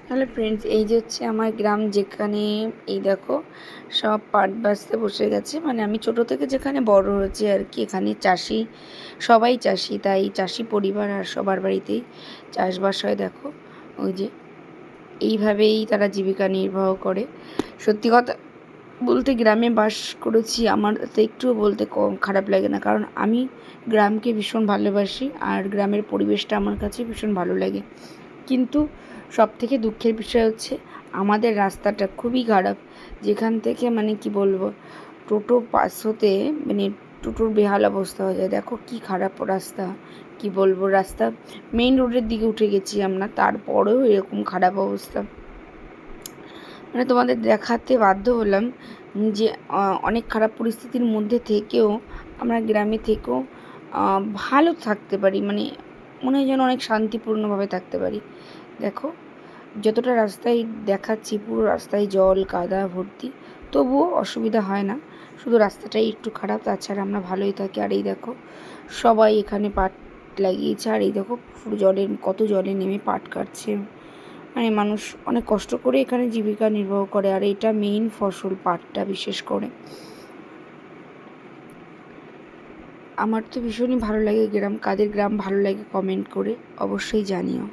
Hello friends, এই যে হচ্ছে আমার গ্রাম, যেখানে এই দেখো সব পাট বাঁচতে বসে গেছে। মানে আমি ছোট থেকে যেখানে বড় হয়েছি আর কি, এখানে চাষি, সবাই চাষি, তাই চাষি পরিবার আর সবার বাড়িতেই চাষবাস হয়। দেখো ওই যে এইভাবেই তারা জীবিকা নির্বাহ করে। সত্যি কথা বলতে গ্রামে বাস করেছি, আমার তো একটুও বলতে কম খারাপ লাগে না, কারণ আমি গ্রামকে ভীষণ ভালোবাসি আর গ্রামের পরিবেশটা আমার কাছে ভীষণ ভালো লাগে। কিন্তু সবথেকে দুঃখের বিষয় হচ্ছে আমাদের রাস্তাটা খুবই খারাপ, যেখান থেকে মানে কি বলবো, টোটো পাস হতে মানে টোটোর বেহাল অবস্থা হয়ে যায়। দেখো কি খারাপ রাস্তা, কি বলবো, রাস্তা মেইন রোডের দিকে উঠে গেছি আমরা, তারপরেও এরকম খারাপ অবস্থা। মানে তোমাদের দেখাতে বাধ্য হলাম যে অনেক খারাপ পরিস্থিতির মধ্যে থেকেও আমরা গ্রামে থেকেও ভালো থাকতে পারি, মানে মনে হয় যেন অনেক শান্তিপূর্ণভাবে থাকতে পারি। দেখো যতটা রাস্তায় দেখাচ্ছি, পুরো রাস্তায় জল কাদা ভর্তি, তবুও অসুবিধা হয় না, শুধু রাস্তাটাই একটু খারাপ, তাছাড়া আমরা ভালোই থাকি। আর এই দেখো সবাই এখানে পাট লাগিয়েছে, আর এই দেখো পুরো কত জলে নেমে পাট কাটছে। মানে মানুষ অনেক কষ্ট করে এখানে জীবিকা নির্বাহ করে, আর এটা মেইন ফসল পাটটা বিশেষ করে। আমার তো ভীষণই ভালো লাগে গ্রাম। কাদের গ্রাম ভালো লাগে কমেন্ট করে অবশ্যই জানিও।